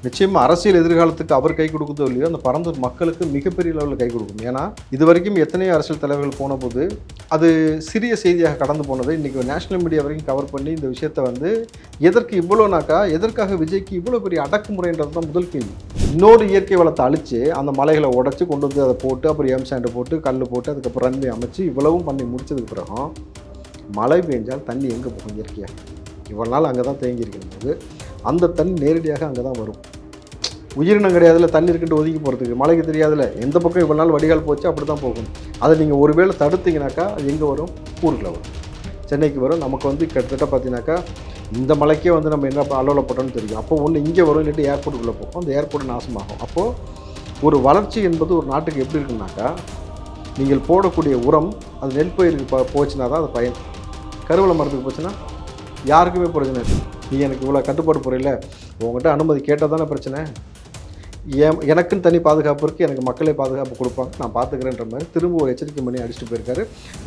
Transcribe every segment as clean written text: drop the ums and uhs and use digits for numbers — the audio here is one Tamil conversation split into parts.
நிச்சயமா அரசியல் எதிர்காலத்துக்கு அவர் கை கொடுக்குதோ இல்லையோ அந்த பரந்தூர் மக்களுக்கு மிகப்பெரிய லெவலில் கை கொடுக்கும். ஏன்னா இது வரைக்கும் எத்தனையோ அரசியல் தலைவர்கள் போன போது அது சிறிய செய்தியாக கடந்து போனது இன்றைக்கி நேஷனல் மீடியா வரைக்கும் கவர் பண்ணி இந்த விஷயத்தை வந்து எதற்கு இவ்வளோனாக்கா எதற்காக விஜய்க்கு இவ்வளோ பெரிய அடக்குமுறைன்றது தான் முதல் கேள்வி. இன்னொரு இயற்கை வளத்தை அழித்து அந்த மலைகளை உடச்சி கொண்டு வந்து அதை போட்டு அப்புறம் எம்சாண்டை போட்டு கல் போட்டு அதுக்கப்புறம் ரன்வே அமைச்சு இவ்வளவும் பண்ணி முடிச்சதுக்கு பிறகும் மழை பெஞ்சால் தண்ணி எங்கே போகும்? இயற்கையாக இவ்வளோ நாள் அங்கே தான் தேங்கியிருக்கும் போது அந்த தண்ணி நேரடியாக அங்கே தான் வரும். உயிரினம் கிடையாதுல தண்ணி இருக்குன்ட்டு ஒதுக்கி போகிறதுக்கு, மழைக்கு தெரியாதுல எந்த பக்கம் இவ்வளோ நாள் வடிகால் போச்சு அப்படி தான் போகும். அதை நீங்கள் ஒருவேளை தடுத்தீங்கனாக்கா அது எங்கே வரும்? ஊருக்குள்ள வரும், சென்னைக்கு வரும். நமக்கு வந்து கிட்டத்தட்ட பார்த்தீங்கன்னாக்கா இந்த மலைக்கே வந்து நம்ம என்ன அலுவலப்பட்டோம்னு தெரியும். அப்போ ஒன்று இங்கே வரும், இல்லாட்டி ஏர்போர்ட்டுக்குள்ளே போகும், அந்த ஏர்போர்ட் நாசமாகும். அப்போது ஒரு வளர்ச்சி என்பது ஒரு நாட்டுக்கு எப்படி இருக்குன்னாக்கா நீங்கள் போடக்கூடிய உரம் அது நெல் பயிருக்கு போச்சுன்னா தான் அது பயன். கருவேல மரத்துக்கு போச்சுன்னா யாருக்குமே பிரச்சனை இல்லை. நீ எனக்கு இவ்வளோ கட்டுப்பாடு புரியல, உங்கள்கிட்ட அனுமதி கேட்டால் தானே பிரச்சனை. எனக்குன்னு தனி பாதுகாப்பு இருக்குது, எனக்கு மக்களே பாதுகாப்பு கொடுப்பாங்க, நான் பார்த்துக்கிறேன்ற மாதிரி திரும்ப ஒரு எச்சரிக்கை பண்ணி அடிச்சுட்டு போயிருக்காரு.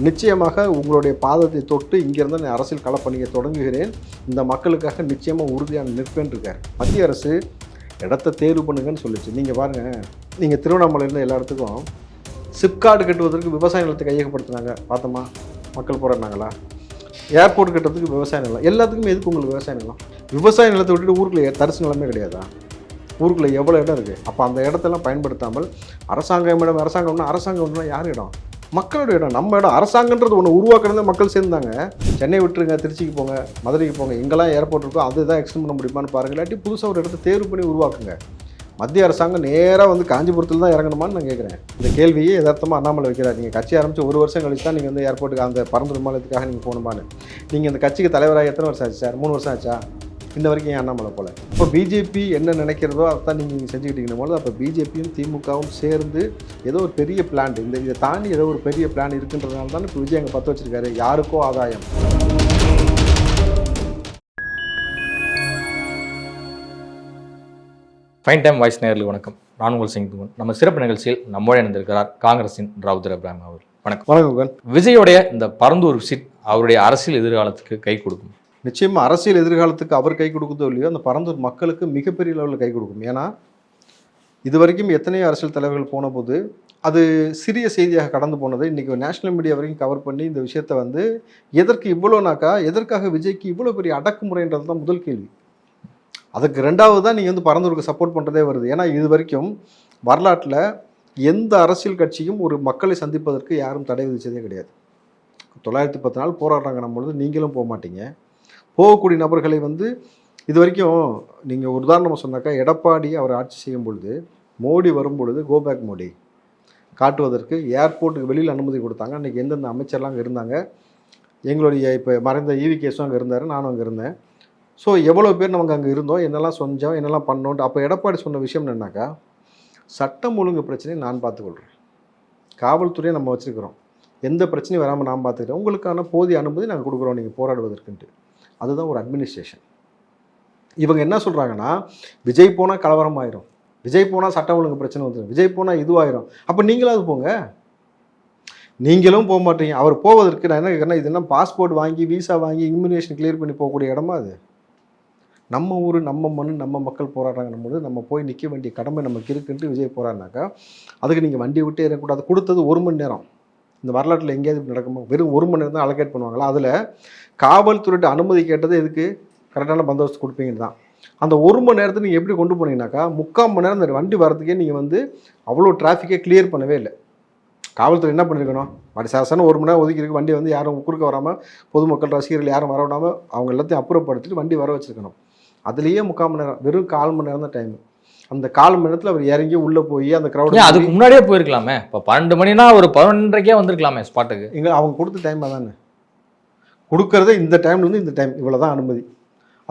நிச்சயமாக உங்களுடைய பாதத்தை தொட்டு இங்கேருந்து நான் அரசியல் களப்பணியை தொடங்குகிறேன், இந்த மக்களுக்காக நிச்சயமாக உறுதியாக நிற்பேன் இருக்கார். மத்திய அரசு இடத்த தேர்வு பண்ணுங்கன்னு சொல்லிச்சு. நீங்கள் பாருங்கள், நீங்கள் திருவண்ணாமலையிலேருந்து எல்லா இடத்துக்கும் சிப்கார்டு கட்டுவதற்கு விவசாய நிலத்தை கையகப்படுத்தினாங்க, பார்த்தோமா? மக்கள் போராடினாங்களா? ஏர்போர்ட் கட்டுறதுக்கு விவசாய நிலம், எல்லாத்துக்குமே எதுக்கு உங்களுக்கு விவசாய நிலம்? விவசாய நிலத்தை விட்டுட்டு ஊருக்குள்ளே தரிசு நிலமே கிடையாதா? ஊருக்குள்ளே எவ்வளோ இடம் இருக்குது. அப்போ அந்த இடத்தெல்லாம் பயன்படுத்தாமல் அரசாங்கம்னா யார் இடம்? மக்களோட இடம், நம்ம இடம். அரசாங்கன்றது ஒன்று உருவாக்குறது மக்கள் சேர்ந்தாங்க. சென்னை விட்டுருங்க, திருச்சிக்கு போங்க, மதுரைக்கு போங்க, எங்கெல்லாம் ஏர்போர்ட் இருக்கோ அதுதான் எக்ஸ்டெண்ட் பண்ண முடியுமான்னு பாருங்கள். இல்லாட்டி புதுசாக ஒரு இடத்த தேர்வு பண்ணி உருவாக்குங்க. மத்திய அரசாங்கம் நேராக வந்து காஞ்சிபுரத்தில் தான் இறங்கணுமான்னு நான் கேட்குறேன். இந்த கேள்வியே யதார்த்தமாக அண்ணாமலை வைக்கிறார். நீங்கள் கட்சி ஆரம்பித்து 1 வருஷம் கழிச்சு தான் நீங்கள் வந்து ஏர்போர்ட்டுக்கு அந்த பரந்தூர் விமானத்துக்காக நீங்கள் போகணுமான்னு. நீங்கள் இந்த கட்சிக்கு தலைவராக எத்தனை வருஷம் ஆச்சு சார்? 3 வருஷம் ஆச்சா? இந்த வரைக்கும் ஏன் அண்ணாமலை போல? இப்போ பிஜேபி என்ன நினைக்கிறதோ அதான் நீங்கள் செஞ்சுக்கிட்டீங்கன்னு போது அப்போ பிஜேபியும் திமுகவும் சேர்ந்து ஏதோ ஒரு பெரிய பிளான், இதை தாண்டி ஏதோ ஒரு பெரிய பிளான் இருக்குன்றதுனால தான் இப்போ விஜய் அங்கே பற்ற வச்சிருக்காரு. யாருக்கோ ஆதாயம். ஃபைன் டைம் வாய்ஸ் நேயர்களுக்கு வணக்கம். நான் உங்கள் சிங். நம்ம சிறப்பு நிகழ்ச்சியில் நம்மோடு இணைந்திருக்கிறார் காங்கிரஸின் ரவுத்ர அப்ராம் அவர். வணக்கம். வணக்கம். விஜயோடைய இந்த பரந்தூர் விசிட் அவருடைய அரசியல் எதிர்காலத்துக்கு கை கொடுக்கும். நிச்சயமாக அரசியல் எதிர்காலத்துக்கு அவர் கை கொடுக்குதோ இல்லையோ அந்த பரந்தூர் மக்களுக்கு மிகப்பெரிய லெவலில் கை கொடுக்கும். ஏன்னா இது வரைக்கும் எத்தனையோ அரசியல் தலைவர்கள் போன போது அது சிறிய செய்தியாக கடந்து போனது இன்றைக்கி நேஷனல் மீடியா வரைக்கும் கவர் பண்ணி இந்த விஷயத்தை வந்து எதற்கு இவ்வளோனாக்கா எதற்காக விஜய்க்கு இவ்வளோ பெரிய அடக்குமுறைன்றது தான் முதல் கேள்வி. அதுக்கு ரெண்டாவது தான் நீங்கள் வந்து பரந்தூருக்கு சப்போர்ட் பண்ணுறதே வருது. ஏன்னா இது வரைக்கும் வரலாற்றில் எந்த அரசியல் கட்சியும் ஒரு மக்களை சந்திப்பதற்கு யாரும் தடை விதித்ததே கிடையாது. 910 நாள் போராடுறாங்க பொழுது நீங்களும் போக மாட்டீங்க. போகக்கூடிய நபர்களை வந்து இது வரைக்கும் நீங்கள் ஒரு உதாரணமாக சொன்னாக்கா எடப்பாடி அவர் ஆட்சி செய்யும் பொழுது மோடி வரும்பொழுது கோபேக் மோடி காட்டுவதற்கு ஏர்போர்ட்டுக்கு வெளியில் அனுமதி கொடுத்தாங்க. அன்றைக்கி எந்தெந்த அமைச்சர்லாம் அங்கே இருந்தாங்க. எங்களுடைய இப்போ மறைந்த ஈவி கேஸும் அங்கே இருந்தார், நானும் அங்கே இருந்தேன். ஸோ எவ்வளோ பேர் நமக்கு அங்கே இருந்தோம், என்னெல்லாம் செஞ்சோம், என்னெல்லாம் பண்ணோன்ட்டு. அப்போ எடப்பாடி சொன்ன விஷயம் என்னன்னாக்கா சட்டம் ஒழுங்கு பிரச்சனையை நான் பார்த்துக்கொள்கிறேன், காவல்துறையை நம்ம வச்சுருக்கிறோம், எந்த பிரச்சனையும் வராமல் நான் பார்த்துக்கிறேன், உங்களுக்கான போதிய அனுமதி நாங்கள் கொடுக்குறோம் நீங்கள் போராடுவதற்குன்ட்டு. அதுதான் ஒரு அட்மினிஸ்ட்ரேஷன். இவங்க என்ன சொல்கிறாங்கன்னா விஜய் போனால் கலவரம் ஆயிரும், விஜய் போனால் சட்டம் ஒழுங்கு பிரச்சனை வந்துடும், விஜய் போனால் இதுவாயிரும். அப்போ நீங்களாவது போங்க. நீங்களும் போக மாட்டீங்க. அவர் போவதற்கு நான் என்ன கேட்குறேன்னா இது என்ன பாஸ்போர்ட் வாங்கி விசா வாங்கி இம்யூனேஷன் கிளியர் பண்ணி போகக்கூடிய இடமா அது? நம்ம ஊர் நம்ம மண் நம்ம மக்கள் போராடுறாங்கன்னும் போது நம்ம போய் நிற்க வேண்டிய கடமை நமக்கு இருக்குன்ட்டு விஜய் போராடினாக்கா அதுக்கு நீங்கள் வண்டியை விட்டு ஏறக்கூடாது. கொடுத்தது 1 மணி நேரம். இந்த வரலாற்றில் எங்கேயாவது நடக்குமா? வெறும் 1 மணி நேரம் தான் அலோகேட் பண்ணுவாங்களா? அதில் காவல்துறையிட்ட அனுமதி கேட்டது எதுக்கு? கரெக்டான பந்தோபஸ்து கொடுப்பீங்கன்னு தான். அந்த 1 மணி நேரத்தை நீங்கள் எப்படி கொண்டு போனீங்கன்னாக்கா 3/4 மணி நேரம் இந்த வண்டி வரதுக்கே நீங்கள் வந்து அவ்வளோ டிராஃபிக்கே கிளியர் பண்ணவே இல்லை. காவல்துறை என்ன பண்ணியிருக்கணும்? சாசனம் 1 மணி நேரம் ஒதுக்கிருக்கு, வண்டி வந்து யாரும் குறுக்க வராமல் பொதுமக்கள் ரசிகர்கள் யாரும் வர விடாமல் அவங்க எல்லாத்தையும் அப்புறப்படுத்திட்டு வண்டி வர வச்சுருக்கணும். அதுலேயே 3/4 மணி நேரம், வெறும் 1/4 மணி நேரம் தான் டைம். அந்த 1/4 மணி நேரத்தில் அவர் இறங்கி உள்ளே போய் அந்த க்ரௌட் அதுக்கு முன்னாடியே போயிருக்கலாமே. இப்போ 12 மணினா ஒரு 11:30 வந்திருக்கலாமே ஸ்பாட்டுக்கு. இங்கே அவங்க கொடுத்த டைம் தானே கொடுக்கறதே. இந்த டைம்லேருந்து இந்த டைம் இவ்வளோ தான் அனுமதி,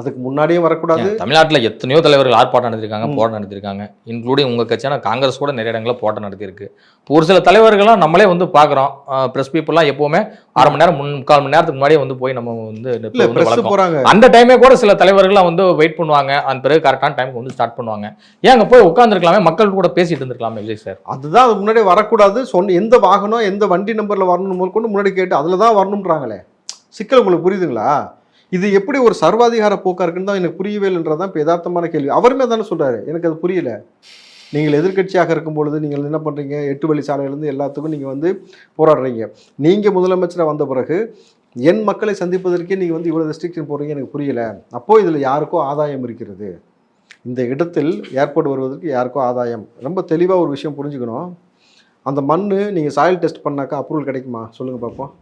அதுக்கு முன்னாடியும் வரக்கூடாது. தமிழ்நாட்டில் எத்தனையோ தலைவர்கள் ஆர்ப்பாட்டம் நடத்திருக்காங்க, போராட்டம் நடத்திருக்காங்க. இன்க்ளூடிங் உங்கள் கட்சியான காங்கிரஸ் கூட நிறைய இடங்களில் போராட்டம் நடத்தியிருக்கு. ஒரு சில தலைவர்கள்லாம் நம்மளே வந்து பார்க்குறோம். ப்ரெஸ் பீப்புளெலாம் எப்போவுமே 1/2 மணி நேரம் 3/4 மணி நேரத்துக்கு முன்னாடியே வந்து போய் நம்ம வந்து போகிறாங்க. அந்த டைமே கூட சில தலைவர்கள்லாம் வந்து வெயிட் பண்ணுவாங்க. அந்த பிறகு கரெக்டான டைமுக்கு வந்து ஸ்டார்ட் பண்ணுவாங்க. ஏன் அங்கே போய் உட்காந்துருக்கலாமே, மக்கள் கூட பேசிட்டு இருந்திருக்கலாமே விஜய் சார். அதுதான் அது முன்னாடியே வரக்கூடாது. எந்த வாகனம் எந்த வண்டி நம்பரில் வரணும் கொண்டு முன்னாடி கேட்டு அதில் தான் வரணுன்றாங்களே. சிக்கல் உங்களுக்கு புரியுதுங்களா? இது எப்படி ஒரு சர்வாதிகார போக்கா இருக்குன்னு தான் எனக்கு புரியவே இல்லைன்றதான் இப்போ யதார்த்தமான கேள்வி. அவருமே தானே சொல்றாரு, எனக்கு அது புரியல. நீங்கள் எதிர்க்கட்சியாக இருக்கும் பொழுது நீங்கள் என்ன பண்ணுறீங்க, 8 வழி சாலையிலேருந்து எல்லாத்துக்கும் நீங்கள் வந்து போராடுறீங்க. நீங்கள் முதலமைச்சராக வந்த பிறகு என் மக்களை சந்திப்பதற்கே நீங்கள் வந்து இவ்வளோ ரெஸ்ட்ரிக்ஷன் போடுறீங்க, எனக்கு புரியல. அப்போது இதில் யாருக்கோ ஆதாயம் இருக்கிறது. இந்த இடத்தில் ஏர்போர்ட் வருவதற்கு யாருக்கோ ஆதாயம். ரொம்ப தெளிவாக ஒரு விஷயம் புரிஞ்சுக்கணும். அந்த மண் நீங்கள் சாயில் டெஸ்ட் பண்ணாக்கா அப்ரூவல் கிடைக்குமா சொல்லுங்கள் பார்ப்போம்.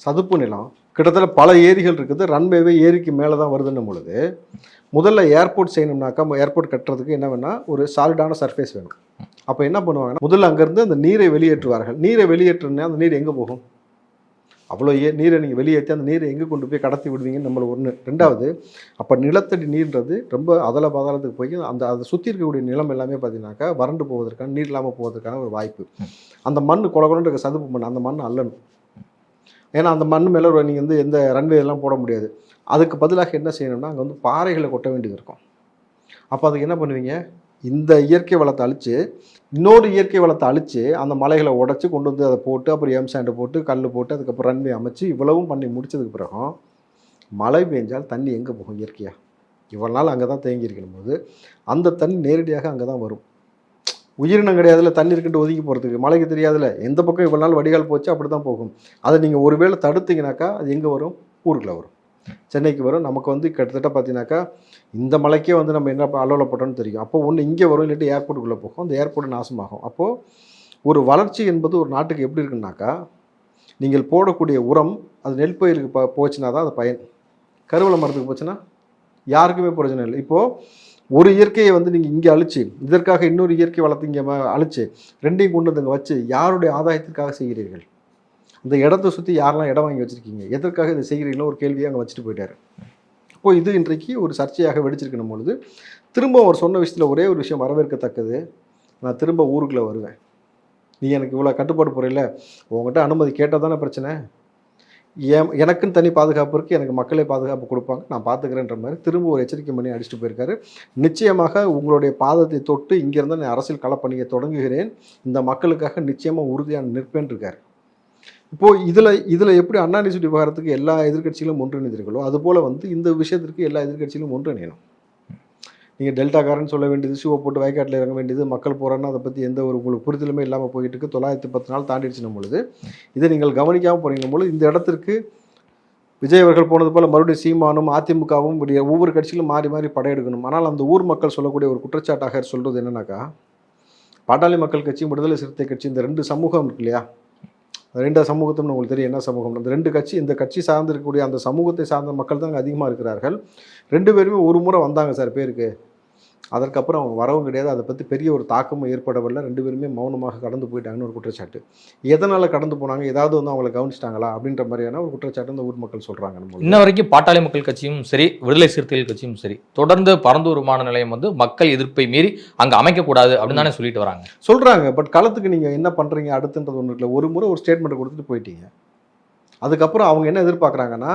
சதுப்பு நிலம் கிட்டத்தட்ட பல ஏரிகள் இருக்குது. ரன்வேவே ஏரிக்கு மேலே தான் வருதுன்னும் பொழுது முதல்ல ஏர்போர்ட் செய்யணும்னாக்கா ஏர்போர்ட் கட்டுறதுக்கு என்ன வேணால் ஒரு சாலிடான சர்ஃபேஸ் வேணும். அப்போ என்ன பண்ணுவாங்கன்னா முதல்ல அங்கேருந்து அந்த நீரை வெளியேற்றுவார்கள். நீரை வெளியேற்றுனா அந்த நீர் எங்கே போகும்? அவ்வளோ நீரை நீங்கள் வெளியேற்றி அந்த நீரை எங்கே கொண்டு போய் கடத்தி விடுவீங்கன்னு நம்மளை ஒன்று. ரெண்டாவது, அப்போ நிலத்தடி நீர்ன்றது ரொம்ப அதல பாதாளத்துக்கு போய் அதை சுற்றி இருக்கக்கூடிய நிலம் எல்லாமே பார்த்தீங்கன்னாக்கா வறண்டு போவதற்கான, நீர் இல்லாமல் போவதற்கான ஒரு வாய்ப்பு. அந்த மண் குளகுலன்ற சதுப்பு மண், அந்த மண் அல்லணும். ஏன்னா அந்த மண் மேலே நீங்கள் வந்து எந்த ரன்வே எல்லாம் போட முடியாது. அதுக்கு பதிலாக என்ன செய்யணும்னா அங்கே வந்து பாறைகளை கொட்ட வேண்டியது இருக்கும். அப்போ அதுக்கு என்ன பண்ணுவீங்க, இந்த இயற்கை வளத்தை அழித்து இன்னொரு இயற்கை வளத்தை அழித்து அந்த மலைகளை உடச்சி கொண்டு வந்து அதை போட்டு அப்புறம் எம்சாண்டை போட்டு கல் போட்டு அதுக்கப்புறம் ரன்வே அமைச்சு இவ்வளவும் பண்ணி முடிச்சதுக்கு பிறகும் மழை பெஞ்சால் தண்ணி எங்கே போகும்? இயற்கையாக இவ்வளோ நாள் அங்கே தான் தேங்கி இருக்கணும் போது அந்த தண்ணி நேரடியாக அங்கே தான் வரும். உயிரினம் கிடையாதுல, தண்ணி இருக்குன்ட்டு ஒதுக்கி போகிறதுக்கு. மழைக்கு தெரியாதுல, எந்த பக்கம் இவ்வளோ நாள் வடிகால் போச்சு அப்படி தான் போகும். அதை நீங்கள் ஒருவேளை தடுத்தீங்கனாக்கா அது எங்கே வரும்? ஊருக்குள்ளே வரும், சென்னைக்கு வரும். நமக்கு வந்து கிட்டத்தட்ட பார்த்தீங்கன்னாக்கா இந்த மலைக்கே வந்து நம்ம என்ன அலோலப்பட்டோன்னு தெரியும். அப்போ ஒன்று இங்கே வரும், இல்லாட்டி ஏர்போர்ட்டுக்குள்ளே போகும். அந்த ஏர்போர்ட் நாசமாகும். அப்போது ஒரு வளர்ச்சி என்பது ஒரு நாட்டுக்கு எப்படி இருக்குன்னாக்கா, நீங்கள் போடக்கூடிய உரம் அது நெல் பயிருக்கு போச்சுன்னா தான் அது பயன். கருவேல மரத்துக்கு போச்சுன்னா யாருக்குமே பிரச்சனை இல்லை. இப்போது ஒரு இயற்கையை வந்து நீங்கள் இங்கே அழிச்சு இதற்காக இன்னொரு இயற்கை வளர்த்து இங்கே அழிச்சு ரெண்டையும் கொண்டு வந்து வச்சு யாருடைய ஆதாயத்திற்காக செய்கிறீர்கள்? இந்த இடத்தை சுற்றி யாரெல்லாம் இடம் வாங்கி வச்சுருக்கீங்க, எதற்காக இதை செய்கிறீங்களோ ஒரு கேள்வியை அங்கே வச்சுட்டு போயிட்டார். அப்போது இது இன்றைக்கு ஒரு சர்ச்சையாக வெடிச்சிருக்கணும் பொழுது திரும்ப அவர் சொன்ன விஷயத்தில் ஒரே ஒரு விஷயம் வரவேற்கத்தக்கது, நான் திரும்ப ஊருக்குள்ளே வருவேன், நீ எனக்கு இவ்வளோ கட்டுப்பாடு போகிறீல்ல, உங்கள்கிட்ட அனுமதி கேட்டால் தானே பிரச்சனை, எனக்குன்னு தனி பாதுகாப்பு இருக்குது, எனக்கு மக்களே பாதுகாப்பு கொடுப்பாங்க, நான் பார்த்துக்கிறேன்ற மாதிரி திரும்ப ஒரு எச்சரிக்கை பண்ணி அடிச்சுட்டு போயிருக்காரு. நிச்சயமாக உங்களுடைய பாதத்தை தொட்டு இங்கேருந்து நான் அரசியல் களப்பணியை தொடங்குகிறேன், இந்த மக்களுக்காக நிச்சயமாக உறுதியாக நிற்பேன் இருக்கார். இப்போது இதில் எப்படி அண்ணா யூனிவர்சிட்டி விவகாரத்துக்கு எல்லா எதிர்க்கட்சிகளும் ஒன்றிணைந்தீர்களோ அதுபோல் வந்து இந்த விஷயத்திற்கு எல்லா எதிர்க்கட்சிகளும் ஒன்றிணையணும். நீங்கள் டெல்டாக்காரன்னு சொல்ல வேண்டியது, ஷூவை போட்டு வயக்காட்டில் இறங்க வேண்டியது, மக்கள் போகிறான்னா அதை பற்றி எந்த ஒரு உங்களுக்கு புரிதலுமே இல்லாமல் போயிட்டு இருக்கு. 910 நாள் தாண்டிடுச்சுனும் பொழுது இதை நீங்கள் கவனிக்காமல் போகிறீங்க பொழுது இந்த இடத்திற்கு விஜய் அவர்கள் போனது போல் மறுபடியும் சீமானும் அதிமுகவும் ஒவ்வொரு கட்சியிலும் மாறி மாறி படையெடுக்கணும். ஆனால் அந்த ஊர் மக்கள் சொல்லக்கூடிய ஒரு குற்றச்சாட்டாக சொல்கிறது என்னன்னாக்கா, பாட்டாளி மக்கள் கட்சி, விடுதலை சிறுத்தை கட்சி, இந்த 2 சமூகம் இருக்கு இல்லையா, 2 சமூகத்தும் உங்களுக்கு தெரியும் என்ன சமூகம். அந்த 2 கட்சி, இந்த கட்சி சார்ந்து இருக்கக்கூடிய அந்த சமூகத்தை சார்ந்த மக்கள் தான் அதிகமாக இருக்கிறார்கள். 2 பேருமே ஒரு முறை வந்தாங்க சார் பேருக்கு, அதற்கப்புறம் அவங்க வரவும் கிடையாது, அதை பற்றி பெரிய ஒரு தாக்கமும் ஏற்படவில்லை. 2 பேருமே மௌனமாக கடந்து போயிட்டாங்கன்னு ஒரு குற்றச்சாட்டு. எதனால் கடந்து போனாங்க, ஏதாவது வந்து அவங்களை கவனிச்சிட்டாங்களா அப்படின்ற மாதிரியான ஒரு குற்றச்சாட்டு இந்த ஊர் மக்கள் சொல்கிறாங்க. இன்ன வரைக்கும் பாட்டாளி மக்கள் கட்சியும் சரி, விடுதலை சிறுத்தைகள் கட்சியும் சரி, தொடர்ந்து பரந்தூர் விமான நிலையம் வந்து மக்கள் எதிர்ப்பை மீறி அங்கே அமைக்கக்கூடாது அப்படின்னு தானே சொல்லிட்டு சொல்கிறாங்க. பட் களத்துக்கு நீங்கள் என்ன பண்ணுறீங்க அடுத்துன்றது ஒன்று இருக்குல்ல. ஒரு முறை ஒரு ஸ்டேட்மெண்ட் கொடுத்துட்டு போயிட்டீங்க, அதுக்கப்புறம் அவங்க என்ன எதிர்பார்க்குறாங்கன்னா,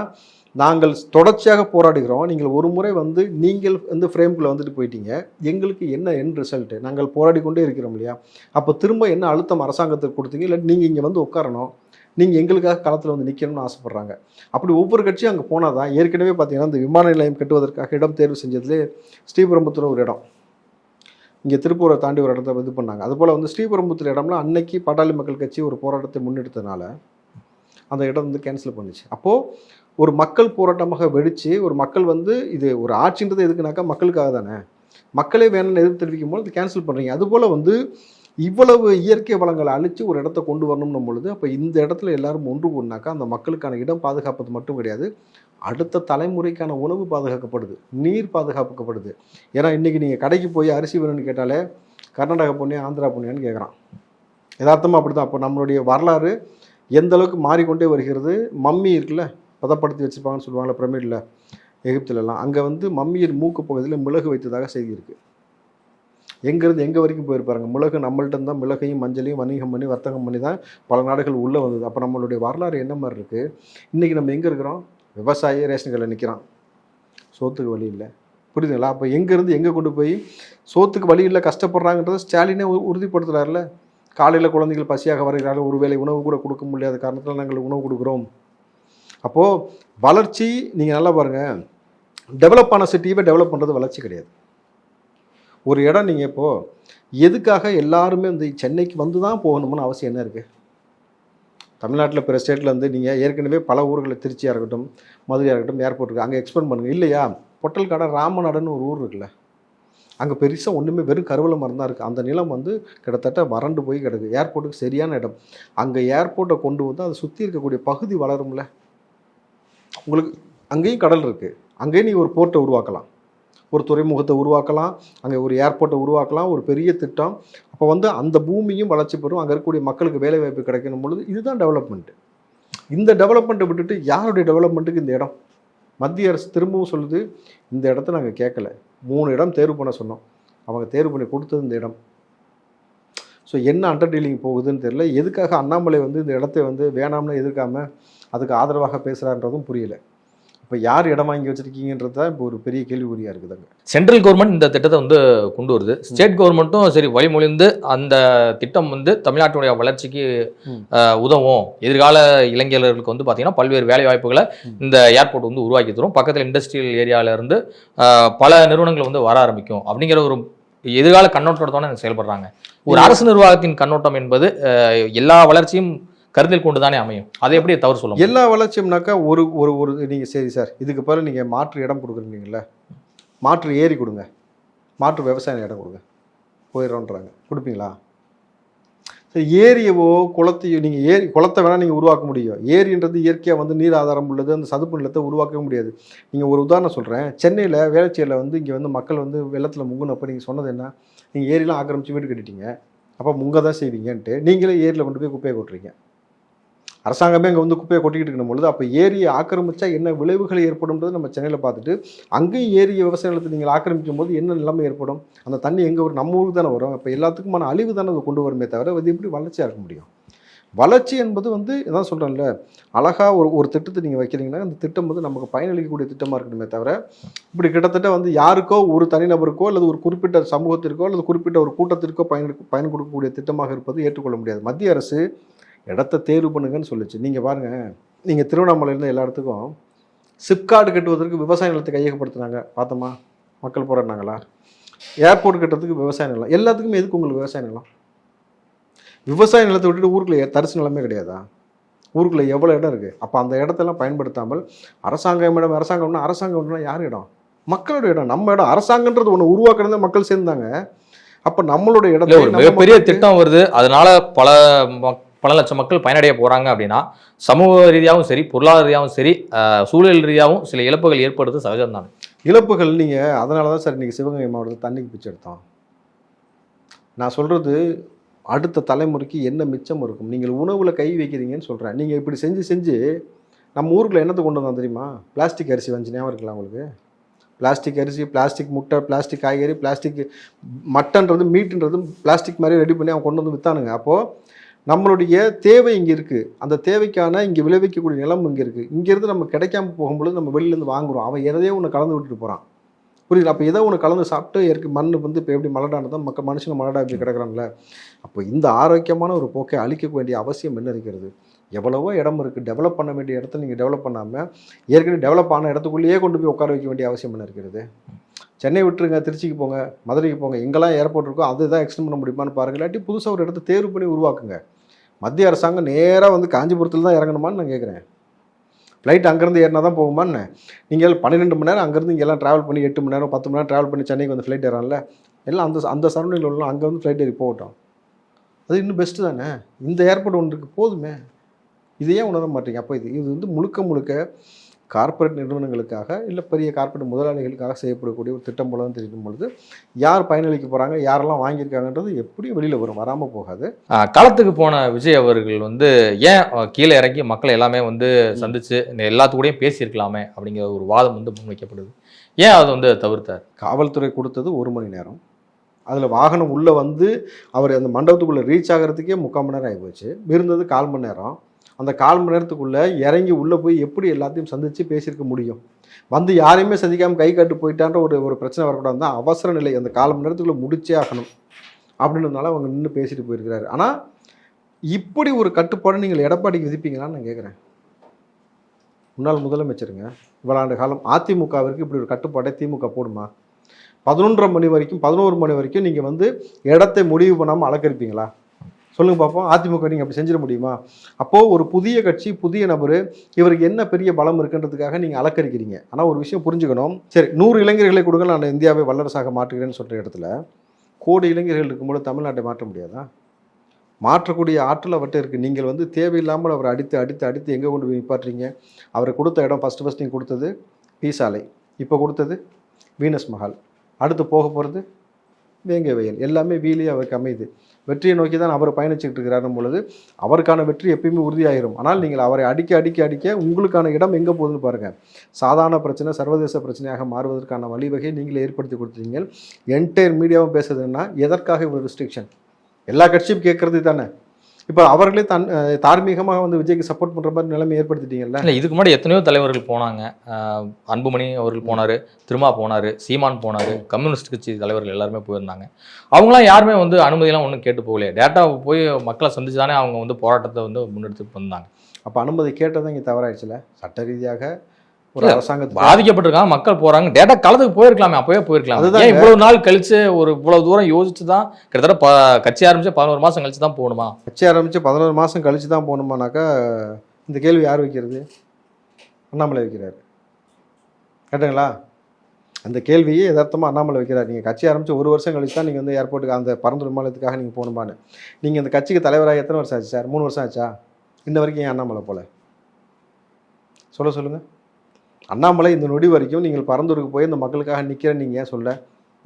நாங்கள் தொடர்ச்சியாக போராடுகிறோம், நீங்கள் ஒரு முறை வந்து நீங்கள் வந்து ஃப்ரேம்குள்ளே வந்துட்டு போயிட்டீங்க, எங்களுக்கு என்ன என் ரிசல்ட்டு, நாங்கள் போராடி கொண்டே இருக்கிறோம் இல்லையா, அப்போ திரும்ப என்ன அழுத்தம் அரசாங்கத்துக்கு கொடுத்தீங்க, இல்லை நீங்கள் இங்கே வந்து உட்காரணும், நீங்கள் எங்களுக்காக களத்தில் வந்து நிற்கணும்னு ஆசைப்பட்றாங்க. அப்படி ஒவ்வொரு கட்சியும் அங்கே போனால் தான். ஏற்கனவே பார்த்தீங்கன்னா இந்த விமான நிலையம் கட்டுவதற்காக இடம் தேர்வு செஞ்சதுலேயே ஸ்ரீபெரும்புத்தூர் ஒரு இடம், இங்கே திருப்பூரை தாண்டி ஒரு இடத்த இது பண்ணாங்க. அதுபோல் வந்து ஸ்ரீபெரும்புத்தூர் இடம்லாம் அன்னைக்கு பாட்டாளி மக்கள் கட்சி ஒரு போராட்டத்தை முன்னெடுத்ததுனால அந்த இடம் வந்து கேன்சல் பண்ணிச்சு. அப்போது ஒரு மக்கள் போராட்டமாக வெடித்து ஒரு மக்கள் வந்து இது ஒரு ஆட்சின்றது எதுக்குனாக்கா மக்களுக்காக தானே, மக்களே வேணும்னு எதிர்ப்பு தெரிவிக்கும் போது அது கேன்சல் பண்ணுறீங்க. அதுபோல் வந்து இவ்வளவு இயற்கை வளங்களை அழித்து ஒரு இடத்த கொண்டு வரணும்னும் பொழுது அப்போ இந்த இடத்துல எல்லாரும் ஒன்று கூடினாக்கா அந்த மக்களுக்கான இடம் பாதுகாப்பது மட்டும் கிடையாது, அடுத்த தலைமுறைக்கான உணவு பாதுகாக்கப்படுது, நீர் பாதுகாக்கப்படுது. ஏன்னா இன்றைக்கி நீங்கள் கடைக்கு போய் அரிசி வேணும்னு கேட்டாலே கர்நாடகா பொண்ணியா ஆந்திரா பொண்ணியான்னு கேட்குறான். யதார்த்தமாக அப்படி தான். அப்போ நம்மளுடைய வரலாறு எந்த அளவுக்கு மாறிக்கொண்டே வருகிறது. மம்மி இருக்குல்ல, பதப்படுத்தி வச்சுருப்பாங்கன்னு சொல்லுவாங்களே பிரமிடில், எகிப்துலலாம், அங்கே வந்து மம்மியின் மூக்கு பகுதியில் மிளகு வைத்ததாக செய்தி இருக்குது. எங்கேருந்து எங்கே வரைக்கும் போயிருப்பாருங்க. மிளகு நம்மள்ட்ட தான் மிளகையும் மஞ்சளையும் வணிகம் பண்ணி வர்த்தகம் பண்ணி தான் பல நாடுகள் உள்ளே வந்தது. அப்போ நம்மளுடைய வரலாறு என்ன மாதிரி இருக்குது. இன்றைக்கி நம்ம எங்கே இருக்கிறோம், விவசாயி ரேஷன் கடையில் நிற்கிறான், சோத்துக்கு வழி இல்லை. புரியுதுங்களா? அப்போ எங்கேருந்து எங்கே கொண்டு போய் சோத்துக்கு வழி இல்லை கஷ்டப்படுறாங்கன்றதை ஸ்டாலினே உறுதிப்படுத்துகிறார்ல. காலையில் குழந்தைகள் பசியாக வருகிறார்கள், ஒருவேளை உணவு கூட கொடுக்க முடியாத காரணத்தில் நாங்கள் உணவு கொடுக்குறோம். அப்போது வளர்ச்சி நீங்கள் நல்லா பாருங்கள், டெவலப் ஆன சிட்டியவே டெவலப் பண்ணுறது வளர்ச்சி கிடையாது. ஒரு இடம் நீங்கள் இப்போது எதுக்காக எல்லாருமே வந்து சென்னைக்கு வந்து தான் போகணும்னு அவசியம் என்ன இருக்குது? தமிழ்நாட்டில் பிற ஸ்டேட்டில் வந்து நீங்கள் ஏற்கனவே பல ஊர்களில் திருச்சியாக இருக்கட்டும், மதுரையாக இருக்கட்டும், ஏர்போர்ட் இருக்குது, அங்கே எக்ஸ்பெண்ட் பண்ணுங்கள். இல்லையா, பொட்டல்காடை ராமநாடுன்னு ஒரு ஊர் இருக்குல்ல, அங்கே பெருசாக ஒன்றுமே வெறும் கருவல மரம் தான் இருக்குது. அந்த நிலம் வந்து கிட்டத்தட்ட வறண்டு போய் கிடக்கு. ஏர்போர்ட்டுக்கு சரியான இடம். அங்கே ஏர்போர்ட்டை கொண்டு வந்து அதை சுற்றி இருக்கக்கூடிய பகுதி வளரும்ல. உங்களுக்கு அங்கேயும் கடல் இருக்குது, அங்கேயும் நீங்கள் ஒரு போர்ட்டை உருவாக்கலாம், ஒரு துறைமுகத்தை உருவாக்கலாம், அங்கே ஒரு ஏர்போர்ட்டை உருவாக்கலாம், ஒரு பெரிய திட்டம். அப்போ வந்து அந்த பூமியும் வளர்ச்சி பெறும், அங்கே இருக்கக்கூடிய மக்களுக்கு வேலைவாய்ப்பு கிடைக்கணும் பொழுது இதுதான் டெவலப்மெண்ட்டு. இந்த டெவலப்மெண்ட்டை விட்டுட்டு யாருடைய டெவலப்மெண்ட்டுக்கு இந்த இடம்? மத்திய அரசு திரும்பவும் சொல்லுது, இந்த இடத்த நாங்கள் கேட்கல, 3 இடம் தேர்வு பண்ண சொன்னோம், அவங்க தேர்வு பண்ணி கொடுத்தது இந்த இடம். ஸோ என்ன அண்டர் டீலிங் போகுதுன்னு தெரியல. எதுக்காக அண்ணாமலை வந்து இந்த இடத்த வந்து வேணாம்னு எதிர்க்காம அதுக்கு ஆதரவாக பேசுகிறான்றதும் புரியல. இப்போ யார் இடம் வாங்கி வச்சிருக்கீங்கன்றது தான் இப்போ ஒரு பெரிய கேள்விக்குறியாக இருக்குதுங்க. சென்ட்ரல் கவர்மெண்ட் இந்த திட்டத்தை வந்து கொண்டு வருது, ஸ்டேட் கவர்மெண்ட்டும் சரி வழிமொழிந்து அந்த திட்டம் வந்து தமிழ்நாட்டுடைய வளர்ச்சிக்கு உதவும், எதிர்கால இளைஞர்களுக்கு வந்து பார்த்தீங்கன்னா பல்வேறு வேலை வாய்ப்புகளை இந்த ஏர்போர்ட் வந்து உருவாக்கி தரும், பக்கத்தில் இண்டஸ்ட்ரியல் ஏரியாவில இருந்து பல நிறுவனங்கள் வந்து வர ஆரம்பிக்கும் அப்படிங்கிற ஒரு எதிர்கால கண்ணோட்டத்தோட செயல்படுறாங்க. ஒரு அரசு நிர்வாகத்தின் கண்ணோட்டம் என்பது எல்லா வளர்ச்சியும் கருத்தில் கொண்டு தானே அமையும். அதை எப்படி தவறு சொல்லுங்க? எல்லா வளர்ச்சியும்னாக்கா ஒரு ஒரு ஒரு நீங்கள் சரி சார், இதுக்கு பிறகு நீங்கள் மாற்று இடம் கொடுக்குறீங்கள, மாற்று ஏரி கொடுங்க, மாற்று விவசாய இடம் கொடுங்க, போயிடுறோன்றாங்க. கொடுப்பீங்களா? சரி, ஏரியவோ குளத்தையோ நீங்கள் குளத்தை வேணால் நீங்கள் உருவாக்க முடியும். ஏரின்றது இயற்கையாக வந்து நீர் ஆதாரம் உள்ளது, அந்த சதுப்பு நிலத்தை உருவாக்கவே முடியாது. நீங்கள் ஒரு உதாரணம் சொல்கிறேன், சென்னையில் வேளச்சேரியில் வந்து இங்கே வந்து மக்கள் வந்து வெள்ளத்தில் முங்குனப்போ நீங்கள் சொன்னது என்ன? நீங்கள் ஏரியெலாம் ஆக்கிரமிச்சு வீடு கட்டிட்டீங்க, அப்போ முங்க தான் செய்வீங்கன்ட்டு நீங்களே ஏரியில் கொண்டு போய் குப்பையை கொட்டுறீங்க. அரசாங்கமே அங்கே வந்து குப்பையை கொட்டிக்கிட்டு இருக்கணும் பொழுது அப்போ ஏரியை ஆக்கிரமிச்சா என்ன விளைவுகள் ஏற்படும்ன்றது நம்ம சென்னையில் பார்த்துட்டு, அங்கேயும் ஏரிய விவசாய நிலத்தை நீங்கள் ஆக்கிரமிக்கும் போது என்ன நிலைமை ஏற்படும்? அந்த தண்ணி எங்கே வரும்? நம்ம ஊருக்கு தானே வரும். அப்போ எல்லாத்துக்குமான அழிவு தானே அதை கொண்டு வருமே தவிர அது எப்படி வளர்ச்சியாக இருக்க முடியும்? வளர்ச்சி என்பது வந்து இதான் சொல்கிறேன்ல, அழகாக ஒரு திட்டத்தை நீங்கள் வைக்கிறீங்கன்னா அந்த திட்டம் வந்து நமக்கு பயனளிக்கக்கூடிய திட்டமாக இருக்கணுமே தவிர இப்படி கிட்டத்தட்ட வந்து யாருக்கோ ஒரு தனிநபருக்கோ அல்லது ஒரு குறிப்பிட்ட சமூகத்திற்கோ அல்லது குறிப்பிட்ட ஒரு கூட்டத்திற்கோ பயன் கொடுக்கக்கூடிய திட்டமாக இருப்பது ஏற்றுக்கொள்ள முடியாது. மத்திய அரசு இடத்த தேர்வு பண்ணுங்கன்னு சொல்லிச்சு. நீங்கள் பாருங்கள், நீங்கள் திருவண்ணாமலையிலேருந்து எல்லா இடத்துக்கும் சிப்கார்டு கட்டுவதற்கு விவசாய நிலத்தை கையகப்படுத்துனாங்க, பார்த்தோமா? மக்கள் போராடினாங்களா? ஏர்போர்ட் கட்டுறதுக்கு விவசாய நிலம், எல்லாத்துக்குமே எதுக்கு உங்களுக்கு விவசாய நிலம்? விவசாய நிலத்தை விட்டுட்டு ஊருக்குள்ளே தரிசு நிலமே கிடையாதா? ஊருக்குள்ளே எவ்வளோ இடம் இருக்குது? அப்போ அந்த இடத்தெல்லாம் பயன்படுத்தாமல் அரசாங்கம்னா யார் இடம்? மக்களோட இடம், நம்ம இடம். அரசாங்கன்றது ஒன்று உருவாக்குறது மக்கள் சேர்ந்தாங்க. அப்போ நம்மளோட இடத்துல ஒரு மிகப்பெரிய திட்டம் வருது, அதனால பல லட்சம் மக்கள் பயனடைய போறாங்க அப்படின்னா சமூக ரீதியாகவும் சரி, பொருளாதார ரீதியாகவும் சரி, சூழல் ரீதியாகவும் சில இழப்புகள் ஏற்படுறது சகஜம் தான். இழப்புகள் நீங்கள் அதனால தான் சார் இன்றைக்கி சிவகங்கை மாவட்டத்தில் தண்ணிக்கு பிச்சை எடுத்தோம். நான் சொல்கிறது அடுத்த தலைமுறைக்கு என்ன மிச்சம் இருக்கும்? நீங்கள் உணவில் கை வைக்கிறீங்கன்னு சொல்கிறேன். நீங்கள் இப்படி செஞ்சு நம்ம ஊருக்குள்ள என்னத்தை கொண்டு வந்தோம் தெரியுமா? பிளாஸ்டிக் அரிசி வந்து ஞாபகம் இருக்கலாம் உங்களுக்கு? பிளாஸ்டிக் அரிசி, பிளாஸ்டிக் முட்டை, பிளாஸ்டிக் காய்கறி, பிளாஸ்டிக் மட்டன்றது, மீட்டுன்றது பிளாஸ்டிக் மாதிரி ரெடி பண்ணி அவன் கொண்டு வந்து விற்றானுங்க. அப்போது நம்மளுடைய தேவை இங்கே இருக்குது, அந்த தேவைக்கான இங்கே விளைவிக்கக்கூடிய நிலம் இங்கே இருக்குது. இங்கேருந்து நம்ம கிடைக்காம போகும்பொழுது நம்ம வெளியிலேருந்து வாங்குகிறோம். அவன் எதையோ ஒன்று கலந்து விட்டுட்டு போகிறான், புரியுது? அப்போ ஏதோ ஒன்று கலந்து சாப்பிட்டு இயற்கை மண் வந்து இப்போ எப்படி மலடானதான் மனுஷங்க மலடா இப்படி கிடக்குறாங்களே. அப்போ இந்த ஆரோக்கியமான ஒரு போக்கை அழிக்க வேண்டிய அவசியம் என்ன இருக்கிறது? எவ்வளவோ இடம் இருக்குது, டெவலப் பண்ண வேண்டிய இடத்த நீங்கள் டெவலப் பண்ணாமல் ஏற்கனவே டெவலப் ஆன இடத்துக்குள்ளேயே கொண்டு போய் உட்கார வைக்க வேண்டிய அவசியம் என்ன இருக்கிறது? சென்னை விட்டுருங்க, திருச்சிக்கு போங்க, மதுரைக்கு போங்க, எங்கெல்லாம் ஏர்போர்ட் இருக்கோ அதுதான் எக்ஸ்டெண்ட் பண்ண முடியுமான்னு பாருங்கள். இல்லாட்டி புதுசாக ஒரு இடத்த தேர்வு பண்ணி உருவாக்குங்க. மத்திய அரசாங்கம் நேராக வந்து காஞ்சிபுரத்தில் தான் இறங்கணுமான்னு நான் கேட்குறேன். ஃப்ளைட் அங்கேருந்து ஏறினா தான் போகுமான்னு? நீங்கள் 12 மணி நேரம் அங்கேருந்து இங்கெல்லாம் ட்ராவல் பண்ணி 8 மணி நேரம் 10 மணி நேரம் ட்ராவல் பண்ணி சென்னைக்கு வந்து ஃப்ளைட் ஏறான்ல, எல்லாம் அந்த சரௌண்டிங்கில் உள்ள அங்கே வந்து ஃப்ளைட் ஏறி போகட்டும். அது இன்னும் பெஸ்ட்டு தானே. இந்த ஏர்போர்ட் ஒன்று இருக்குது, போதுமே. இதையே உணர மாட்டீங்க. அப்போ இது வந்து முழுக்க கார்ப்பரேட் நிறுவனங்களுக்காக இல்லை பெரிய கார்ப்பரேட் முதலாளிகளுக்காக செய்யப்படக்கூடிய ஒரு திட்டம் போல தான் தெரியும் பொழுது யார் பயனளிக்க போகிறாங்க, யாரெல்லாம் வாங்கியிருக்காங்கன்றது எப்படியும் வெளியில் வரும், வராமல் போகாது. காலத்துக்கு போன விஜய் அவர்கள் வந்து ஏன் கீழே இறங்கி மக்களை எல்லாமே வந்து சந்திச்சு எல்லாத்துக்கூடையும் பேசியிருக்கலாமே அப்படிங்கிற ஒரு வாதம் வந்து முன்வைக்கப்படுது. ஏன் அதை வந்து தவிர்த்தார்? காவல்துறை கொடுத்தது 1 மணி நேரம், அதில் வாகனம் உள்ளே வந்து அவர் அந்த மண்டபத்துக்குள்ளே ரீச் ஆகிறதுக்கே 3/4 மணி நேரம் ஆகி போச்சு. இருந்தது 1/4 மணி நேரம். அந்த 1/4 மணி நேரத்துக்குள்ளே இறங்கி உள்ளே போய் எப்படி எல்லாத்தையும் சந்தித்து பேசியிருக்க முடியும்? வந்து யாரையுமே சந்திக்காமல் கை காட்டு போயிட்டான்ற ஒரு பிரச்சனை வரக்கூடாது தான் அவசர நிலை. அந்த 1/4 மணி நேரத்துக்குள்ளே முடிச்சே ஆகணும் அப்படின்றதுனால அவங்க நின்று பேசிட்டு போயிருக்கிறாரு. ஆனால் இப்படி ஒரு கட்டுப்பாடு நீங்கள் எடப்பாடிக்கு விதிப்பீங்களான்னு நான் கேட்குறேன். முன்னாள் முதலமைச்சருங்க. இவ்வளவு ஆண்டு காலம் அதிமுகவிற்கு இப்படி ஒரு கட்டுப்பாட்டை திமுக போடுமா? 11 மணி வரைக்கும் 11 மணி வரைக்கும் நீங்கள் வந்து இடத்தை முடிவு பண்ணாமல் அலங்கரிப்பீங்களா? சொல்லுங்க பார்ப்போம். அதிமுக நீங்கள் அப்படி செஞ்சிட முடியுமா? அப்போது ஒரு புதிய கட்சி, புதிய நபர், இவருக்கு என்ன பெரிய பலம் இருக்குன்றதுக்காக நீங்கள் அலக்கரிக்கிறீங்க. ஆனால் ஒரு விஷயம் புரிஞ்சுக்கணும். சரி, 100 இளைஞர்களை கொடுங்க, நான் இந்தியாவை வல்லரசாக மாற்றுகிறேன்னு சொல்கிற இடத்துல கோடி இளைஞர்கள் இருக்கும்போது தமிழ்நாட்டை மாற்ற முடியாதா? மாற்றக்கூடிய ஆற்றல் அவர்கிட்ட இருக்குது. நீங்கள் வந்து தேவையில்லாமல் அவரை அடித்து அடித்து அடித்து எங்கே கொண்டு போய் நிப்பாட்டுறீங்க? அவரை கொடுத்த இடம் ஃபஸ்ட்டு நீங்கள் கொடுத்தது பி சாலை, இப்போ கொடுத்தது வீனஸ் மஹால், அடுத்து போக போகிறது வேங்கை வயல். எல்லாமே வீலே அவருக்கு அமையுது. வெற்றியை நோக்கி தான் அவர் பயணிச்சுக்கிட்டு இருக்கிறாரும் பொழுது அவருக்கான வெற்றி எப்பயுமே உறுதியாயிரும். ஆனால் நீங்கள் அவரை அடிக்க அடிக்க அடிக்க உங்களுக்கான இடம் எங்கே போகுதுன்னு பாருங்கள். சாதாரண பிரச்சனை சர்வதேச பிரச்சனையாக மாறுவதற்கான வழிவகையை நீங்களே ஏற்படுத்தி கொடுத்துருங்க. என்டையர் மீடியாவும் பேசுறதுன்னா எதற்காக இவ்வளோ ரெஸ்ட்ரிக்ஷன்? எல்லா கட்சியும் கேட்கறது தானே. இப்போ அவர்களே தார்மீகமாக வந்து விஜய்க்கு சப்போர்ட் பண்ணுற மாதிரி நிலைமை ஏற்படுத்திட்டீங்கல்ல. இல்லை, இதுக்கு முன்னாடி எத்தனையோ தலைவர்கள் போனாங்க. அன்புமணி அவர்கள் போனார், திருமா போனார், சீமான் போனார், கம்யூனிஸ்ட் கட்சி தலைவர்கள் எல்லாருமே போயிருந்தாங்க. அவங்களாம் யாருமே வந்து அனுமதியெல்லாம் ஒன்றும் கேட்டு போகலையே. டேட்டாவை போய் மக்களை சந்திச்சு தானே அவங்க வந்து போராட்டத்தை வந்து முன்னெடுத்து வந்தாங்க. அப்போ அனுமதி கேட்டதான் இங்கே தவறாயிடுச்சுல. சட்ட ரீதியாக ஒரு அரசாங்கத்தை பாதிக்கப்பட்டிருக்காங்க, மக்கள் போறாங்க. டேட்டா களத்துக்கு போயிருக்கலாமே, அப்பவே போயிருக்கலாம். ஏன் இவ்வளவு நாள் கழிச்சு, இவ்வளவு தூரம் யோசிச்சு தான் கிட்டத்தட்ட கட்சி ஆரம்பிச்சு 11 மாசம் கழிச்சு தான் போகணுமா? கட்சி ஆரம்பிச்சு 11 மாசம் கழிச்சு தான் போகணுமானாக்கா இந்த கேள்வி யார் வைக்கிறது? அண்ணாமலை வைக்கிறாரு. கேட்டுங்களா? அந்த கேள்வியே யதார்த்தமாக அண்ணாமலை வைக்கிறார். நீங்கள் கட்சி ஆரம்பித்து 1 வருஷம் கழிச்சு தான் நீங்கள் வந்து ஏர்போர்ட்டுக்கு அந்த பரந்தூர் விமானத்துக்காக நீங்கள் போகணுமான்னு. நீங்கள் அந்த கட்சிக்கு தலைவராக எத்தனை வருஷம் ஆச்சு சார்? 3 வருஷம் ஆச்சா? இன்ன வரைக்கும் ஏன் அண்ணாமலை போல சொல்லுங்கள். அண்ணாமலை இந்த நொடி வரைக்கும் நீங்கள் பரந்தூருக்கு போய் இந்த மக்களுக்காக நிற்கிறேன்னு நீங்கள் ஏன் சொல்ல?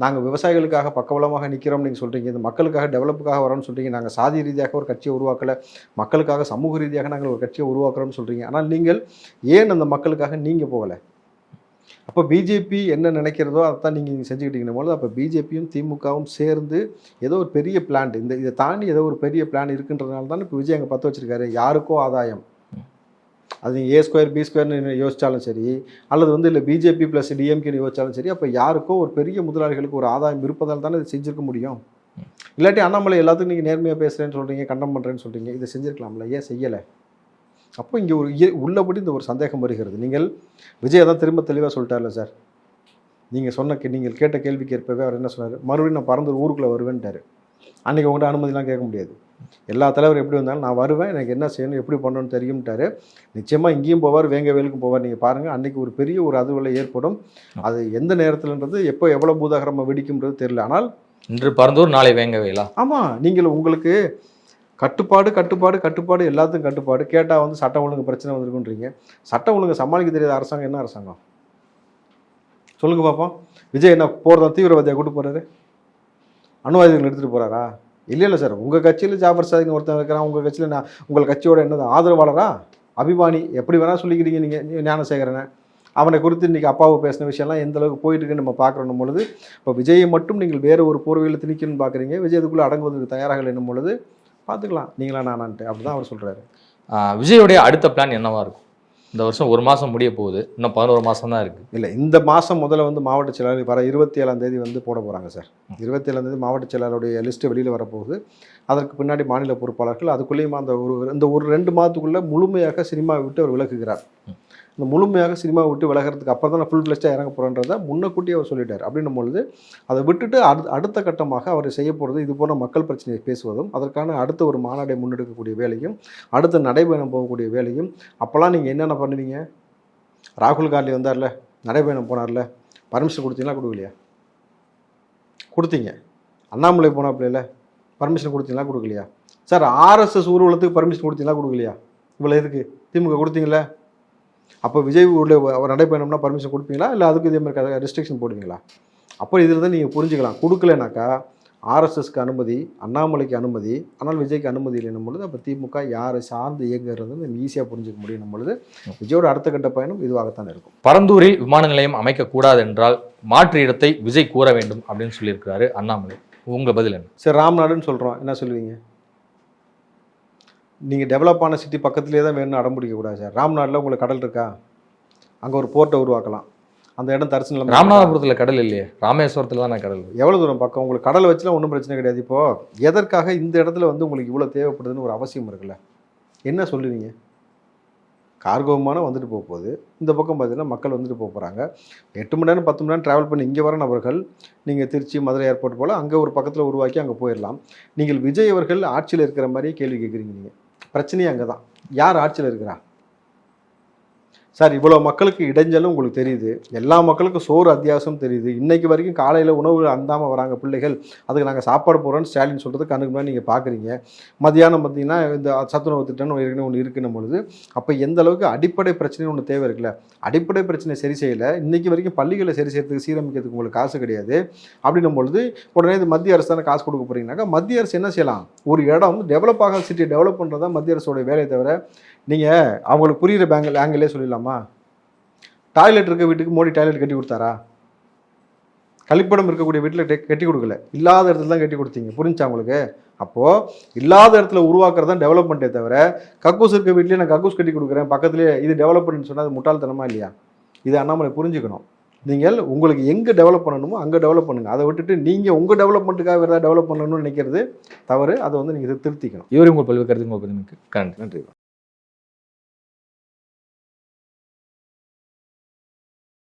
நாங்கள் விவசாயிகளுக்காக பக்கபலமாக நிற்கிறோம்னு நீங்கள் சொல்கிறீங்க. இந்த மக்களுக்காக டெவலப்புக்காக வரோம்னு சொல்கிறீங்க. நாங்கள் சாதி ரீதியாக ஒரு கட்சியை உருவாக்கலை, மக்களுக்காக சமூக ரீதியாக நாங்கள் ஒரு கட்சியை உருவாக்குறோம்னு சொல்கிறீங்க. ஆனால் நீங்கள் ஏன் அந்த மக்களுக்காக நீங்கள் போகலை? அப்போ பிஜேபி என்ன நினைக்கிறதோ அதைத்தான் நீங்கள் செஞ்சுக்கிட்டீங்கன்னு போது அப்போ பிஜேபியும் திமுகவும் சேர்ந்து ஏதோ ஒரு பெரிய பிளான், இதை தாண்டி ஏதோ ஒரு பெரிய பிளான் இருக்குன்றதுனால தான் இப்போ விஜய் அங்கே பற்ற வச்சிருக்காரு. யாருக்கோ ஆதாயம், அது நீங்கள் A² B² யோசித்தாலும் சரி, அல்லது வந்து இல்லை பிஜேபி ப்ளஸ் டிஎம்கேன்னு யோசித்தாலும் சரி, அப்போ யாருக்கோ ஒரு பெரிய முதலாளிகளுக்கு ஒரு ஆதாயம் இருப்பதால் தானே இதை செஞ்சுருக்க முடியும். இல்லாட்டி அண்ணாமலை எல்லாத்துக்கும் நீங்கள் நேர்மையாக பேசுகிறேன்னு சொல்கிறீங்க, கண்டம் பண்ணுறேன்னு சொல்கிறீங்க, இதை செஞ்சுருக்கலாம்ல, ஏன் செய்யலை? அப்போ இங்கே ஒரு உள்ளபடி இந்த ஒரு சந்தேகம் வருகிறது. நீங்கள் விஜய் தான் திரும்ப தெளிவாக சொல்லிட்டார்ல சார், நீங்கள் கேட்ட கேள்விக்கு ஏற்பவே அவர் என்ன சொன்னார்? மறுபடியும் நான் பறந்து ஊருக்குள்ளே வருவேன்ட்டார். அன்றைக்கி உங்கள்கிட்ட அனுமதிலாம் கேட்க முடியாது. எல்லா தலைவரும் எப்படி வந்தாலும் நான் வருவேன், எனக்கு என்ன செய்யணும், எப்படி பண்ணணும்னு தெரியும்ட்டாரு. நிச்சயமாக இங்கேயும் போவார், வேங்க வேலுக்கும் போவார். நீங்கள் பாருங்கள், அன்றைக்கி ஒரு பெரிய ஒரு அதிர்வலை ஏற்படும். அது எந்த நேரத்தில்ன்றது எப்போ எவ்வளோ பூதாகரமாக வெடிக்கும்ன்றது தெரியல. ஆனால் இன்று பரந்தூர் நாளை வேங்க வேலா. ஆமாம், நீங்கள் உங்களுக்கு கட்டுப்பாடு கட்டுப்பாடு கட்டுப்பாடு எல்லாத்துக்கும் கட்டுப்பாடு கேட்டால் வந்து சட்டம் ஒழுங்கு பிரச்சனை வந்துருக்குன்றீங்க. சட்டம் ஒழுங்கு சமாளிக்க தெரியாத அரசாங்கம் என்ன அரசாங்கம் சொல்லுங்க பார்ப்போம். விஜய் என்ன போகிறதா தீவிரவாதியாக கூட்டு போகிறாரு? அணுவாயுதங்கள் எடுத்துகிட்டு போகிறாரா? இல்லை சார், உங்கள் கட்சியில் ஜாஃபர் சாதிக்கு ஒருத்தன் இருக்கிறான், உங்கள் கட்சியில் நான் உங்கள் கட்சியோட என்னது ஆதரவாளரா, அபிமானி, எப்படி வேணால் சொல்லிக்கிறீங்க நீங்கள். ஞானசேகரனை அவனை குறித்து இன்றைக்கி அப்பாவை பேசின விஷயம்லாம் எந்த அளவுக்கு போயிட்டுருக்குன்னு நம்ம பார்க்குறோம் பொழுது, இப்போ விஜயை மட்டும் நீங்கள் வேறு ஒரு போர்வையில் திணிக்கணும்னு பார்க்குறீங்க. விஜய் அதுக்குள்ளே அடங்குவதற்கு தயாராக என்னும் பொழுது பார்த்துக்கலாம் நீங்களா நானான்ட்டு, அப்படி தான் அவர் சொல்கிறாரு. விஜயோடைய அடுத்த பிளான் என்னவா இருக்கும்? இந்த வருஷம் 1 மாதம் முடிய போகுது, இன்னும் 11 மாதம் தான் இருக்குது. இல்லை, இந்த மாதம் முதல்ல வந்து மாவட்ட செயலாளர் வர 27ஆம் தேதி வந்து போட போகிறாங்க சார். 27ஆம் தேதி மாவட்ட செயலாளருடைய லிஸ்ட்டு வெளியில் வரப்போகுது. அதற்கு பின்னாடி மாநில பொறுப்பாளர்கள், அதுக்குள்ளேயுமா இந்த ஒரு 2 மாதத்துக்குள்ளே முழுமையாக சினிமாவை விட்டு அவர் விலகுகிறார். இந்த முழுமையாக சினிமாவை விட்டு விலகிறதுக்கு அப்புறம் தான் நான் ஃபுல் ஃப்ளெஷ்டாக இறங்க போகிறேன்றதை முன்னக்கூட்டியே அவர் சொல்லிட்டார். அப்படின்னும் பொழுது அதை விட்டுட்டு அடுத்த கட்டமாக அவர் செய்ய போகிறது இது போன்ற மக்கள் பிரச்சனையை பேசுவதும், அதற்கான அடுத்த ஒரு மாநாடை முன்னெடுக்கக்கூடிய வேலையும், அடுத்த நடைபயணம் போகக்கூடிய வேலையும். அப்போல்லாம் நீங்கள் என்னென்ன பண்ணுவீங்க? ராகுல் காந்தி வந்தார்ல, நடைபயணம் போனார்ல, பர்மிஷன் கொடுத்தீங்களா கொடுக்கலையா? கொடுத்தீங்க. அண்ணாமலை போனாப்பில்ல, பர்மிஷன் கொடுத்தீங்களா கொடுக்கலையா? சார், RSS ஊர்வலத்துக்கு பர்மிஷன் கொடுத்தீங்களா கொடுக்கலையா? இவ்வளோ எதுக்கு திமுக கொடுத்தீங்களா? அப்போ விஜய் ஊரில் அவர் நடைபயணம்னா பர்மிஷன் கொடுப்பீங்களா, இல்லை அதுக்கு இதே மாதிரி ரெஸ்ட்ரிக்ஷன் போடுவீங்களா? அப்போ இதில் தான் நீங்கள் புரிஞ்சுக்கலாம். கொடுக்கலனாக்கா RSSக்கு அனுமதி, அண்ணாமலைக்கு அனுமதி, ஆனால் விஜய்க்கு அனுமதி இல்லைன்னும் பொழுது அப்போ திமுக யாரை சார்ந்து இயங்குறது நம்ம ஈஸியாக புரிஞ்சுக்க முடியும் பொழுது விஜயோட அடுத்த கட்ட பயணம் இதுவாகத்தான் இருக்கும். பரந்தூரில் விமான நிலையம் அமைக்கக்கூடாது என்றால் மாற்று இடத்தை விஜய் கூற வேண்டும் அப்படின்னு சொல்லியிருக்கிறாரு அண்ணாமலை. உங்கள் பதில் என்ன? சரி, ராம்நாடுன்னு சொல்கிறோம், என்ன சொல்லுவீங்க? நீங்கள் டெவலப் ஆன சிட்டி பக்கத்துலேயே தான் வேணும்னு அடம்பிடிக்கக்கூடாது சார். ராம்நாட்டில் உங்களுக்கு கடல் இருக்கா? அங்கே ஒரு போர்ட்டை உருவாக்கலாம். அந்த இடம் தரிசனம். ராமநாதபுரத்தில் கடல் இல்லையே, ராமேஸ்வரத்தில் தான் கடல். எவ்வளோ தூரம் பக்கம்? உங்களுக்கு கடலை வச்சுலாம் ஒன்றும் பிரச்சனை கிடையாது. இப்போது எதற்காக இந்த இடத்துல வந்து உங்களுக்கு இவ்வளோ தேவைப்படுதுன்னு ஒரு அவசியம் இருக்குல்ல, என்ன சொல்லுவீங்க? கார்கோ விமானம் வந்துட்டு போக போகுது. இந்த பக்கம் பார்த்தீங்கன்னா மக்கள் வந்துட்டு போகிறாங்க. 8 மணி நேரம் 10 மணி நேரம் ட்ராவல் பண்ணி இங்கே வர நபர்கள் நீங்கள் திருச்சி மதுரை ஏர்போர்ட் போல் அங்கே ஒரு பக்கத்தில் உருவாக்கி அங்கே போயிடலாம். நீங்கள் விஜய் அவர்கள் ஆட்சியில் இருக்கிற மாதிரியே கேள்வி கேட்குறீங்க. நீங்கள் பிரச்சனையே அங்கே தான். யார் ஆட்சியில் இருக்கிறா சார்? இவ்வளோ மக்களுக்கு இடைஞ்சலும் உங்களுக்கு தெரியுது, எல்லா மக்களுக்கும் சோறு அத்தியாவசியம் தெரியுது. இன்றைக்கு வரைக்கும் காலையில் உணவு அந்தாமல் வராங்க பிள்ளைகள், அதுக்கு நாங்கள் சாப்பாடு போடுறோன்னு ஸ்டாலின் சொல்கிறது கண்ணுக்கு முன்னாடி நீங்கள் பார்க்குறீங்க. மதியானம் பார்த்தீங்கன்னா இந்த சத்துணவு திட்டம்னு ஏற்கனவே ஒன்று இருக்குன்னும் பொழுது அப்போ எந்த அளவுக்கு அடிப்படை பிரச்சனை ஒன்று தேவை இருக்குல்ல. அடிப்படை பிரச்சனை சரி செய்யலை, இன்றைக்கி வரைக்கும் பள்ளிகளை சரி செய்யறதுக்கு சீரமைக்கிறதுக்கு உங்களுக்கு காசு கிடையாது. அப்படின்னும் பொழுது உடனே இது மத்திய அரசு தானே காசு கொடுக்க போகிறீங்கன்னாக்கா மத்திய அரசு என்ன செய்யலாம்? ஒரு இடம் டெவலப் ஆகாத சிட்டியை டெவலப் பண்ணுறது தான் மத்திய அரசோட வேலையை தவிர நீங்கள் அவங்களுக்கு புரிகிற ஆங்கிலே சொல்லிடலாமா? டாய்லெட் இருக்க வீட்டுக்கு மோடி டாய்லெட் கட்டி கொடுத்தாரா? கழிப்பிடம் இருக்கக்கூடிய வீட்டில் கட்டி கொடுக்கல, இல்லாத இடத்துல தான் கட்டி கொடுத்தீங்க. புரிஞ்சா உங்களுக்கு? அப்போது இல்லாத இடத்துல உருவாக்குறது தான் டெவலப்மெண்ட்டே தவிர கக்கூஸ் இருக்க வீட்லேயே நான் கக்கூஸ் கட்டி கொடுக்குறேன் பக்கத்துலேயே இது டெவலப்மெண்ட்னு சொன்னால் அது முட்டாள்தனமா இல்லையா? இது அண்ணாமலை புரிஞ்சுக்கணும். நீங்கள் உங்களுக்கு எங்கே டெவலப் பண்ணணுமோ அங்கே டெவலப் பண்ணுங்கள். அதை விட்டுட்டு நீங்கள் உங்கள் டெவலப்மெண்ட்டுக்காக வேறு ஏதாவது டெவலப் பண்ணணும்னு நினைக்கிறது தவறு. அதை வந்து நீங்கள் திருத்திக்கணும். இவரும் உங்கள் பல்வேறு கருத்துக்கு நன்றி.